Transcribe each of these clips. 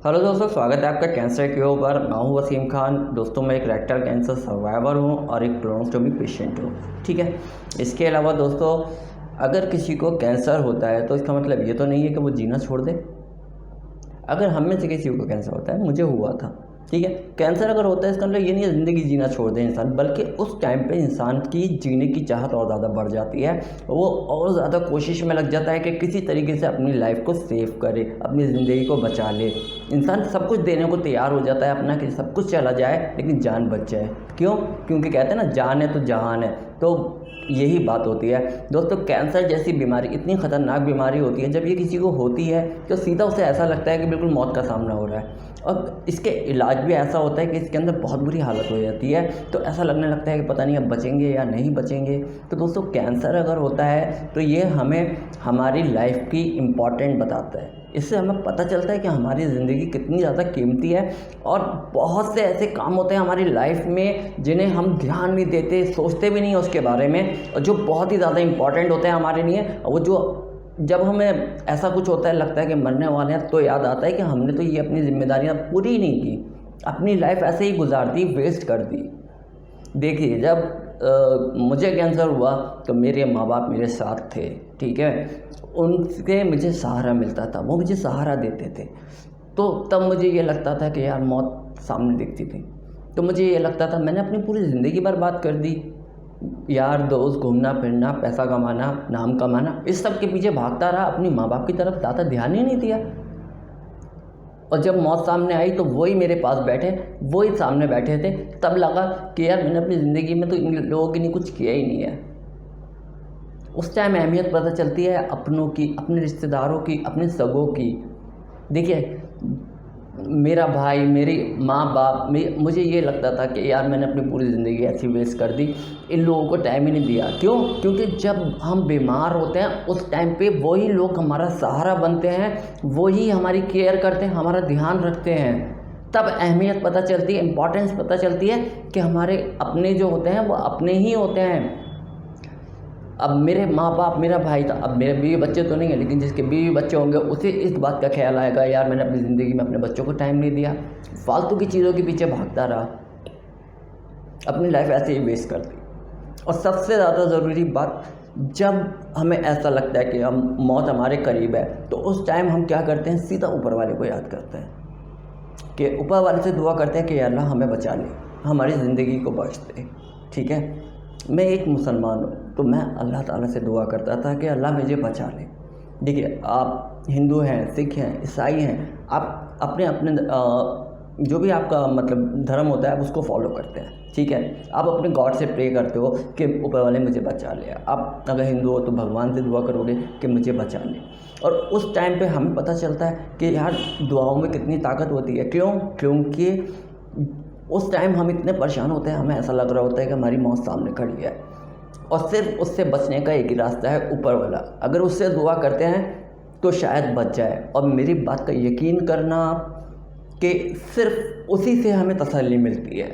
Hello दोस्तों, स्वागत है आपका कैंसर क्यों पर। मैं हूं वसीम खान। दोस्तों, मैं एक रेक्टल कैंसर सर्वाइवर हूं और एक क्लोनोस्टोमी पेशेंट हूं। ठीक है। इसके अलावा दोस्तों, अगर किसी को कैंसर होता है तो इसका मतलब ये तो नहीं है कि वो जीना छोड़ दे। अगर हम में से किसी को कैंसर होता है, मुझे हुआ था, ठीक है। कैंसर अगर होता है इसका मतलब ये नहीं है ज़िंदगी जीना छोड़ दे इंसान, बल्कि उस टाइम पे इंसान की जीने की चाहत और ज़्यादा बढ़ जाती है। वो और ज़्यादा कोशिश में लग जाता है कि किसी तरीके से अपनी लाइफ को सेव करे, अपनी ज़िंदगी को बचा ले। इंसान सब कुछ देने को तैयार हो जाता है अपना, कि सब कुछ चला जाए लेकिन जान बच जाए। क्यों? क्योंकि कहते हैं ना, जान है तो जहान है। तो यही बात होती है दोस्तों। कैंसर जैसी बीमारी इतनी ख़तरनाक बीमारी होती है, जब ये किसी को होती है तो सीधा उसे ऐसा लगता है कि बिल्कुल मौत का सामना हो रहा है। और इसके इलाज भी ऐसा होता है कि इसके अंदर बहुत बुरी हालत हो जाती है, तो ऐसा लगने लगता है कि पता नहीं अब बचेंगे या नहीं बचेंगे। तो दोस्तों, कैंसर अगर होता है तो ये हमें हमारी लाइफ की इम्पॉर्टेंट बताता है। इससे हमें पता चलता है कि हमारी ज़िंदगी कितनी ज़्यादा कीमती है, और बहुत से ऐसे काम होते हैं हमारी लाइफ में जिन्हें हम ध्यान नहीं देते, सोचते भी नहीं उसके बारे में, और जो बहुत ही ज़्यादा इम्पॉर्टेंट होते हैं हमारे लिए। वो जो जब हमें ऐसा कुछ होता है, लगता है कि मरने वाले हैं, तो याद आता है कि हमने तो ये अपनी जिम्मेदारियां पूरी नहीं की, अपनी लाइफ ऐसे ही गुजार दी, वेस्ट कर दी। देखिए, जब मुझे कैंसर हुआ तो मेरे माँ बाप मेरे साथ थे, ठीक है। उनसे मुझे सहारा मिलता था, वो मुझे सहारा देते थे। तो तब मुझे ये लगता था कि यार मौत सामने दिखती थी, तो मुझे ये लगता था मैंने अपनी पूरी ज़िंदगी बर्बाद कर दी। यार दोस्त, घूमना फिरना, पैसा कमाना, नाम कमाना, इस सब के पीछे भागता रहा, अपनी माँ बाप की तरफ ज़्यादा ध्यान ही नहीं दिया। और जब मौत सामने आई तो वही मेरे पास बैठे, वही सामने बैठे थे। तब लगा कि यार मैंने अपनी ज़िंदगी में तो इन लोगों के लिए कुछ किया ही नहीं है। उस टाइम अहमियत पता चलती है अपनों की, अपने रिश्तेदारों की, अपने सगों की। देखिए, मेरा भाई, मेरी माँ बाप, मुझे ये लगता था कि यार मैंने अपनी पूरी ज़िंदगी ऐसी वेस्ट कर दी, इन लोगों को टाइम ही नहीं दिया। क्यों? क्योंकि जब हम बीमार होते हैं उस टाइम पे वही लोग हमारा सहारा बनते हैं, वही हमारी केयर करते हैं, हमारा ध्यान रखते हैं। तब अहमियत पता चलती है, इम्पॉर्टेंस पता चलती है कि हमारे अपने जो होते हैं वो अपने ही होते हैं। अब मेरे माँ बाप, मेरा भाई था, अब मेरे बीवी बच्चे तो नहीं है, लेकिन जिसके बीवी बच्चे होंगे उसे इस बात का ख्याल आएगा, यार मैंने अपनी ज़िंदगी में अपने बच्चों को टाइम नहीं दिया, फालतू की चीज़ों के पीछे भागता रहा, अपनी लाइफ ऐसे ही वेस्ट कर दी। और सबसे ज़्यादा ज़रूरी बात, जब हमें ऐसा लगता है कि हम मौत हमारे करीब है, तो उस टाइम हम क्या करते हैं, सीधा ऊपर वाले को याद करते हैं, कि ऊपर वाले से दुआ करते हैं कि या अल्लाह हमें बचा ले, हमारी ज़िंदगी को बख्श दे। ठीक है। मैं एक मुसलमान हूँ, तो मैं अल्लाह ताला से दुआ करता था कि अल्लाह मुझे बचा ले। देखिए, आप हिंदू हैं, सिख हैं, ईसाई हैं, आप अपने अपने जो भी आपका मतलब धर्म होता है उसको फॉलो करते हैं, ठीक है। आप अपने गॉड से प्रे करते हो कि ऊपर वाले मुझे बचा ले। आप अगर हिंदू हो तो भगवान से दुआ करोगे कि मुझे बचा ले। और उस टाइम पे हमें पता चलता है कि यार दुआओं में कितनी ताकत होती है। क्यों? क्योंकि उस टाइम हम इतने परेशान होते हैं, हमें ऐसा लग रहा होता है कि हमारी मौत सामने खड़ी है, और सिर्फ उससे बचने का एक ही रास्ता है, ऊपर वाला। अगर उससे दुआ करते हैं तो शायद बच जाए। और मेरी बात का यकीन करना कि सिर्फ उसी से हमें तसल्ली मिलती है।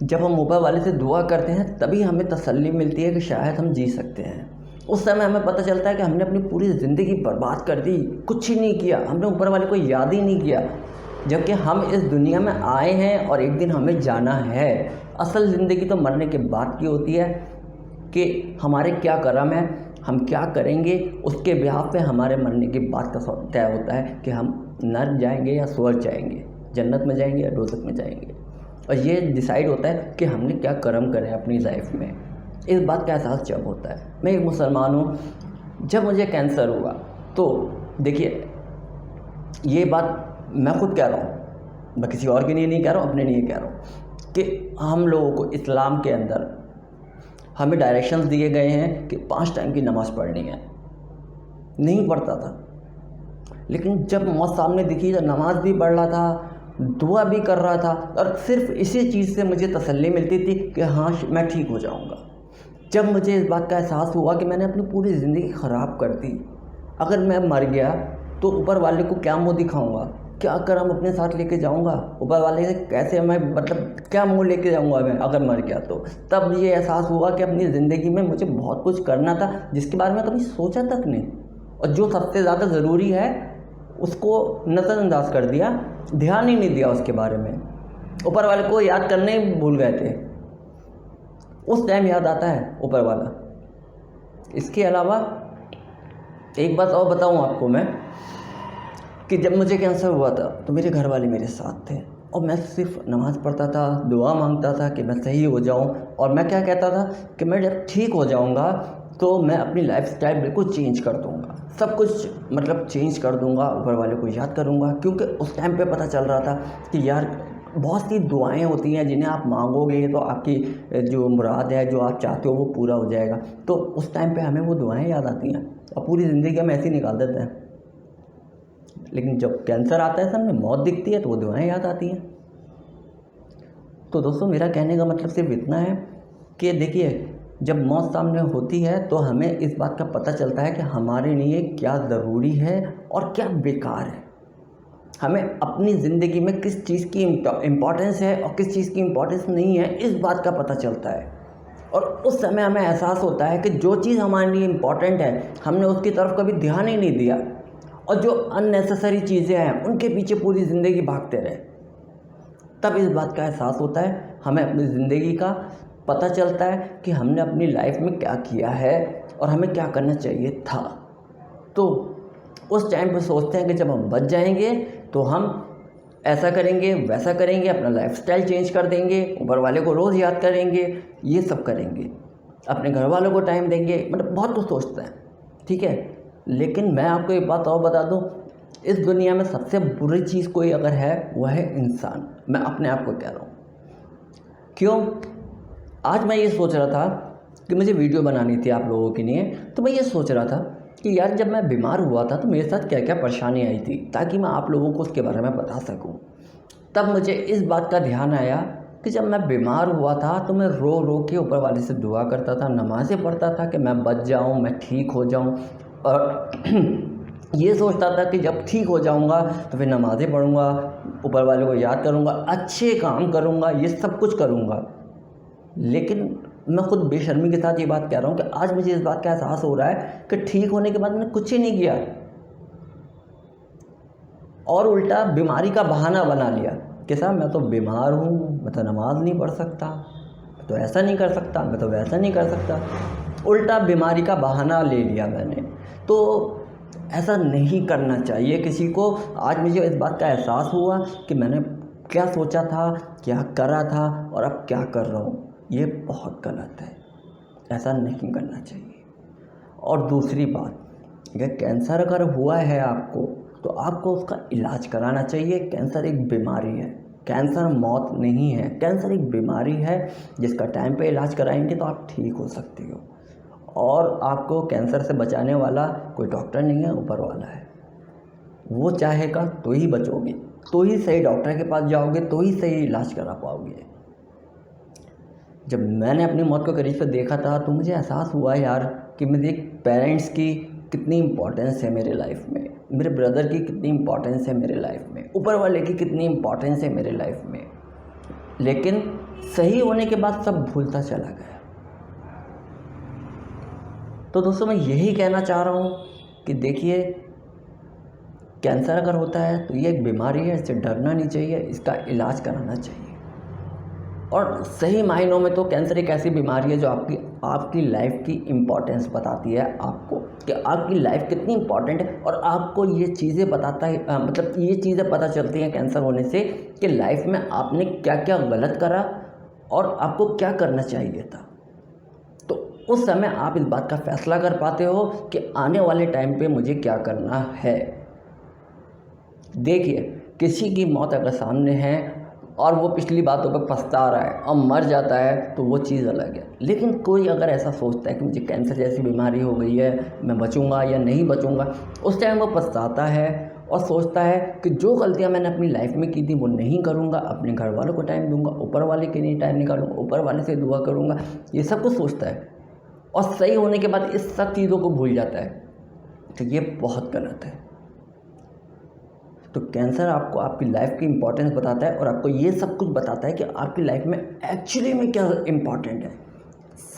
जब हम ऊपर वाले से दुआ करते हैं तभी हमें तसल्ली मिलती है कि शायद हम जी सकते हैं। उस समय हमें पता चलता है कि हमने अपनी पूरी ज़िंदगी बर्बाद कर दी, कुछ ही नहीं किया, हमने ऊपर वाले को याद ही नहीं किया, जबकि हम इस दुनिया में आए हैं और एक दिन हमें जाना है। असल ज़िंदगी तो मरने के बाद की होती है, कि हमारे क्या कर्म है, हम क्या करेंगे, उसके बिहाफ पे हमारे मरने की बात का तय होता है कि हम नर्क जाएंगे या स्वर्ग जाएंगे, जन्नत में जाएंगे या दोज़ख में जाएंगे। और ये डिसाइड होता है कि हमने क्या कर्म करे अपनी लाइफ में। इस बात का एहसास जब होता है। मैं एक मुसलमान हूँ, जब मुझे कैंसर हुआ तो देखिए, ये बात मैं खुद कह रहा हूँ, मैं किसी और के लिए नहीं कह रहा हूँ, अपने लिए कह रहा हूँ, कि हम लोगों को इस्लाम के अंदर हमें डायरेक्शंस दिए गए हैं कि 5 टाइम की नमाज़ पढ़नी है। नहीं पढ़ता था, लेकिन जब मौत सामने दिखी तो नमाज़ भी पढ़ रहा था, दुआ भी कर रहा था, और सिर्फ इसी चीज़ से मुझे तसल्ली मिलती थी कि हाँ मैं ठीक हो जाऊँगा। जब मुझे इस बात का एहसास हुआ कि मैंने अपनी पूरी ज़िंदगी ख़राब कर दी, अगर मैं मर गया तो ऊपर वाले को क्या मुँह दिखाऊँगा, क्या कर्म अपने साथ लेके जाऊंगा, ऊपर वाले से कैसे मैं मतलब क्या मुंह लेके जाऊंगा मैं अगर मर गया तो। तब ये एहसास हुआ कि अपनी ज़िंदगी में मुझे बहुत कुछ करना था जिसके बारे में कभी सोचा तक नहीं, और जो सबसे ज़्यादा ज़रूरी है उसको नज़रअंदाज कर दिया, ध्यान ही नहीं दिया उसके बारे में, ऊपर वाले को याद करने ही भूल गए थे। उस टाइम याद आता है ऊपर वाला। इसके अलावा एक बात और बताऊं आपको मैं, कि जब मुझे कैंसर हुआ था तो मेरे घर वाले मेरे साथ थे और मैं सिर्फ नमाज़ पढ़ता था, दुआ मांगता था कि मैं सही हो जाऊं। और मैं क्या कहता था कि मैं जब ठीक हो जाऊंगा तो मैं अपनी लाइफस्टाइल बिल्कुल चेंज कर दूंगा, सब कुछ मतलब चेंज कर दूंगा, ऊपर वाले को याद करूंगा। क्योंकि उस टाइम पे पता चल रहा था कि यार बहुत सी दुआएं होती हैं जिन्हें आप मांगोगे तो आपकी जो मुराद है, जो आप चाहते हो वो पूरा हो जाएगा। तो उस टाइम पे हमें वो दुआएं याद आती हैं और पूरी ज़िंदगी हम ऐसे ही निकाल देते हैं। लेकिन जब कैंसर आता है, सामने मौत दिखती है, तो वो दुआएं याद आती हैं। तो दोस्तों मेरा कहने का मतलब सिर्फ इतना है कि देखिए, जब मौत सामने होती है तो हमें इस बात का पता चलता है कि हमारे लिए क्या ज़रूरी है और क्या बेकार है। हमें अपनी ज़िंदगी में किस चीज़ की इम्पोर्टेंस है और किस चीज़ की इम्पोर्टेंस नहीं है, इस बात का पता चलता है। और उस समय हमें एहसास होता है कि जो चीज़ हमारे लिए इम्पोर्टेंट है हमने उसकी तरफ कभी ध्यान ही नहीं दिया, और जो अननेसेसरी चीज़ें हैं उनके पीछे पूरी ज़िंदगी भागते रहे। तब इस बात का एहसास होता है, हमें अपनी ज़िंदगी का पता चलता है कि हमने अपनी लाइफ में क्या किया है और हमें क्या करना चाहिए था। तो उस टाइम पे सोचते हैं कि जब हम बच जाएंगे तो हम ऐसा करेंगे, वैसा करेंगे, अपना लाइफस्टाइल चेंज कर देंगे, ऊपर वाले को रोज़ याद करेंगे, ये सब करेंगे, अपने घर वालों को टाइम देंगे, मतलब बहुत कुछ सोचते हैं, ठीक है। लेकिन मैं आपको एक बात और बता दूं, इस दुनिया में सबसे बुरी चीज़ कोई अगर है वह है इंसान। मैं अपने आप को कह रहा हूँ। क्यों? आज मैं ये सोच रहा था कि मुझे वीडियो बनानी थी आप लोगों के लिए, तो मैं ये सोच रहा था कि यार जब मैं बीमार हुआ था तो मेरे साथ क्या क्या परेशानी आई थी, ताकि मैं आप लोगों को उसके बारे में बता सकूं। तब मुझे इस बात का ध्यान आया कि जब मैं बीमार हुआ था तो मैं रो रो के ऊपर वाले से दुआ करता था, नमाज़ें पढ़ता था कि मैं बच जाऊं, मैं ठीक हो जाऊं, और ये सोचता था कि जब ठीक हो जाऊंगा तो फिर नमाज़ें पढ़ूंगा, ऊपर वाले को याद करूंगा, अच्छे काम करूंगा, ये सब कुछ करूंगा। लेकिन मैं खुद बेशर्मी के साथ ये बात कह रहा हूँ कि आज मुझे इस बात का एहसास हो रहा है कि ठीक होने के बाद मैंने कुछ ही नहीं किया, और उल्टा बीमारी का बहाना बना लिया कि साहब मैं तो बीमार हूँ, मैं तो नमाज नहीं पढ़ सकता, मैं तो ऐसा नहीं कर सकता, मैं तो वैसा नहीं कर सकता। उल्टा बीमारी का बहाना ले लिया मैंने। तो ऐसा नहीं करना चाहिए किसी को। आज मुझे इस बात का एहसास हुआ कि मैंने क्या सोचा था, क्या करा था और अब क्या कर रहा हूँ, ये बहुत गलत है, ऐसा नहीं करना चाहिए। और दूसरी बात, अगर कैंसर अगर हुआ है आपको तो आपको उसका इलाज कराना चाहिए। कैंसर एक बीमारी है, कैंसर मौत नहीं है। कैंसर एक बीमारी है जिसका टाइम पे इलाज कराएंगे तो आप ठीक हो सकते हो। और आपको कैंसर से बचाने वाला कोई डॉक्टर नहीं है, ऊपर वाला है। वो चाहेगा तो ही बचोगे, तो ही सही डॉक्टर के पास जाओगे, तो ही सही इलाज करा पाओगे। जब मैंने अपनी मौत को करीब से देखा था तो मुझे एहसास हुआ यार कि मेरे पेरेंट्स की कितनी इम्पोर्टेंस है मेरे लाइफ में, मेरे ब्रदर की कितनी इम्पोर्टेंस है मेरे लाइफ में, ऊपर वाले की कितनी इम्पोर्टेंस है मेरे लाइफ में। लेकिन सही होने के बाद सब भूलता चला गया। तो दोस्तों मैं यही कहना चाह रहा हूँ कि देखिए, कैंसर अगर होता है तो ये एक बीमारी है, इससे डरना नहीं चाहिए, इसका इलाज कराना चाहिए। और सही मायनों में तो कैंसर एक ऐसी बीमारी है जो आपकी लाइफ की इम्पोर्टेंस बताती है आपको, कि आपकी लाइफ कितनी इम्पोर्टेंट है। और आपको ये चीज़ें बताता है, मतलब ये चीज़ें पता चलती हैं कैंसर होने से कि लाइफ में आपने क्या क्या गलत करा और आपको क्या करना चाहिए था। तो उस समय आप इस बात का फैसला कर पाते हो कि आने वाले टाइम पे मुझे क्या करना है। देखिए, किसी की मौत अगर सामने है और वो पिछली बातों पर पछता रहा है और मर जाता है तो वो चीज़ अलग है। लेकिन कोई अगर ऐसा सोचता है कि मुझे कैंसर जैसी बीमारी हो गई है, मैं बचूंगा या नहीं बचूंगा, उस टाइम वो पछताता है और सोचता है कि जो गलतियां मैंने अपनी लाइफ में की थी वो नहीं करूंगा, अपने घर वालों को टाइम दूंगा, ऊपर वाले के लिए टाइम निकालूंगा, ऊपर वाले से दुआ करूंगा, ये सब कुछ सोचता है। और सही होने के बाद इस सब चीज़ों को भूल जाता है। तो ये बहुत गलत है। तो कैंसर आपको आपकी लाइफ की इम्पोर्टेंस बताता है और आपको ये सब कुछ बताता है कि आपकी लाइफ में एक्चुअली में क्या इम्पोर्टेंट है,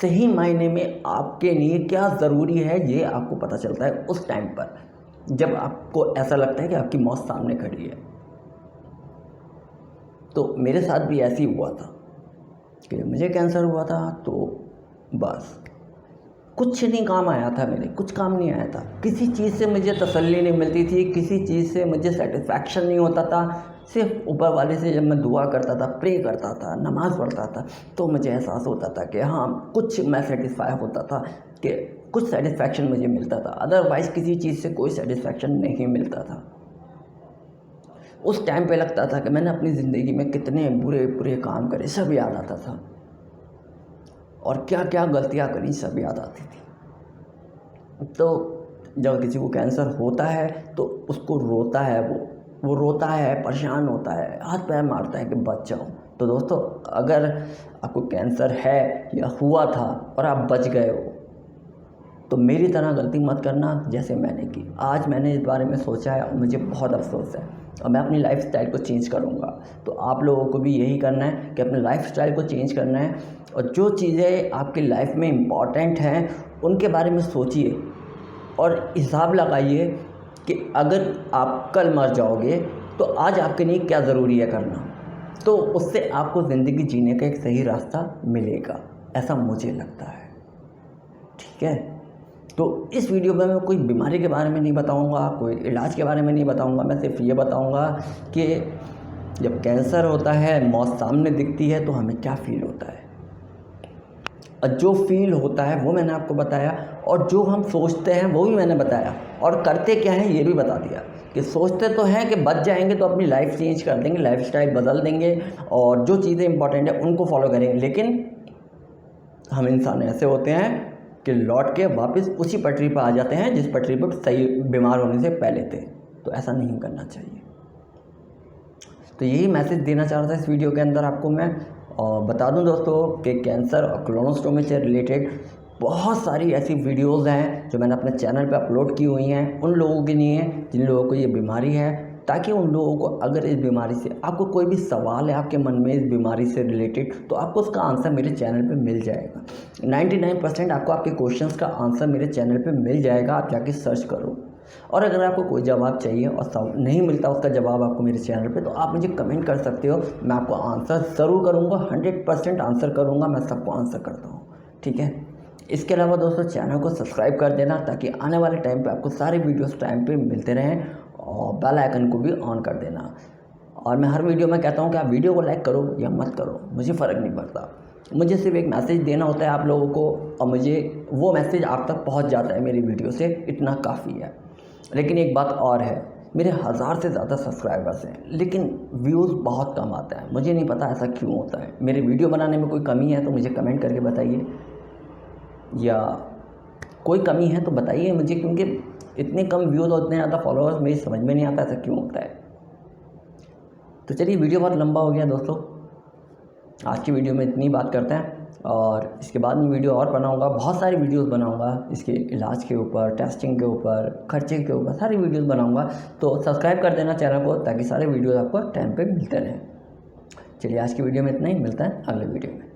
सही मायने में आपके लिए क्या ज़रूरी है, ये आपको पता चलता है उस टाइम पर। जब आपको ऐसा लगता है कि आपकी मौत सामने खड़ी है। तो मेरे साथ भी ऐसे ही हुआ था कि मुझे कैंसर हुआ था, तो बस कुछ नहीं काम आया था मेरे, कुछ काम नहीं आया था। किसी चीज़ से मुझे तसल्ली नहीं मिलती थी, किसी चीज़ से मुझे सेटिस्फैक्शन नहीं होता था। सिर्फ ऊपर वाले से जब मैं दुआ करता था, प्रे करता था, नमाज़ पढ़ता था, तो मुझे एहसास होता था कि हाँ, कुछ मैं सेटिस्फाई होता था, कि कुछ सेटिस्फैक्शन मुझे मिलता था। अदरवाइज़ किसी चीज़ से कोई सेटिस्फैक्शन नहीं मिलता था। उस टाइम पे लगता था कि मैंने अपनी ज़िंदगी में कितने बुरे बुरे काम करे, सब याद आता था, और क्या क्या गलतियाँ करी सब याद आती थी। तो जब किसी को कैंसर होता है तो उसको रोता है, वो रोता है, परेशान होता है, हाथ पैर मारता है कि बच जाओ। तो दोस्तों, अगर आपको कैंसर है या हुआ था और आप बच गए हो, तो मेरी तरह गलती मत करना जैसे मैंने की। आज मैंने इस बारे में सोचा है और मुझे बहुत अफसोस है, और मैं अपनी लाइफस्टाइल को चेंज करूँगा। तो आप लोगों को भी यही करना है कि अपने लाइफस्टाइल को चेंज करना है, और जो चीज़ें आपकी लाइफ में इम्पॉर्टेंट हैं उनके बारे में सोचिए, और हिसाब लगाइए कि अगर आप कल मर जाओगे तो आज आपके लिए क्या ज़रूरी है करना। तो उससे आपको ज़िंदगी जीने का एक सही रास्ता मिलेगा, ऐसा मुझे लगता है। ठीक है, तो इस वीडियो में मैं कोई बीमारी के बारे में नहीं बताऊंगा, कोई इलाज के बारे में नहीं बताऊंगा। मैं सिर्फ ये बताऊंगा कि जब कैंसर होता है, मौत सामने दिखती है, तो हमें क्या फ़ील होता है। और जो फील होता है वो मैंने आपको बताया, और जो हम सोचते हैं वो भी मैंने बताया, और करते क्या है ये भी बता दिया। कि सोचते तो हैं कि बच जाएंगे तो अपनी लाइफ चेंज कर देंगे, लाइफस्टाइल बदल देंगे, और जो चीज़ें इंपॉर्टेंट है उनको फॉलो करेंगे। लेकिन हम इंसान ऐसे होते हैं कि लौट के वापस उसी पटरी पर आ जाते हैं जिस पटरी पर सही बीमार होने से पहले थे। तो ऐसा नहीं करना चाहिए। तो यही मैसेज देना चाह रहा था इस वीडियो के अंदर आपको मैं। और बता दूं दोस्तों कि कैंसर और कोलोनोस्टोमी से रिलेटेड बहुत सारी ऐसी वीडियोस हैं जो मैंने अपने चैनल पे अपलोड की हुई हैं उन लोगों के लिए जिन लोगों को ये बीमारी है, ताकि उन लोगों को अगर इस बीमारी से आपको कोई भी सवाल है आपके मन में इस बीमारी से रिलेटेड, तो आपको उसका आंसर मेरे चैनल पे मिल जाएगा। 99% आपको आपके क्वेश्चंस का आंसर मेरे चैनल पे मिल जाएगा, आप जाके सर्च करो। और अगर आपको कोई जवाब चाहिए और नहीं मिलता उसका जवाब आपको मेरे चैनल पे, तो आप मुझे कमेंट कर सकते हो, मैं आपको आंसर ज़रूर करूँगा, 100% आंसर करूँगा, मैं सबको आंसर करता हूँ। ठीक है, इसके अलावा दोस्तों चैनल को सब्सक्राइब कर देना, ताकि आने वाले टाइम पे आपको सारे वीडियोस टाइम पे मिलते रहें, और बेल आइकन को भी ऑन कर देना। और मैं हर वीडियो में कहता हूँ कि आप वीडियो को लाइक करो या मत करो, मुझे फ़र्क नहीं पड़ता। मुझे सिर्फ एक मैसेज देना होता है आप लोगों को, और मुझे वो मैसेज आप तक पहुँच जाता है मेरी वीडियो से, इतना काफ़ी है। लेकिन एक बात और है, मेरे 1000 से ज़्यादा सब्सक्राइबर्स हैं, लेकिन व्यूज़ बहुत कम आता है। मुझे नहीं पता ऐसा क्यों होता है। मेरे वीडियो बनाने में कोई कमी है तो मुझे कमेंट करके बताइए, या कोई कमी है तो बताइए मुझे, क्योंकि इतने कम व्यूज़ और इतने ज़्यादा फॉलोअर्स मेरी समझ में नहीं आता ऐसा क्यों होता है। तो चलिए, वीडियो बहुत लंबा हो गया दोस्तों, आज की वीडियो में इतनी बात करते हैं, और इसके बाद में वीडियो और बनाऊंगा, बहुत सारी वीडियोस बनाऊंगा इसके इलाज के ऊपर, टेस्टिंग के ऊपर, खर्चे के ऊपर, सारी वीडियोस बनाऊंगा। तो सब्सक्राइब कर देना चैनल को, ताकि सारे वीडियोस आपको टाइम पे मिलते रहें। चलिए, आज की वीडियो में इतना ही, मिलता है अगले वीडियो में।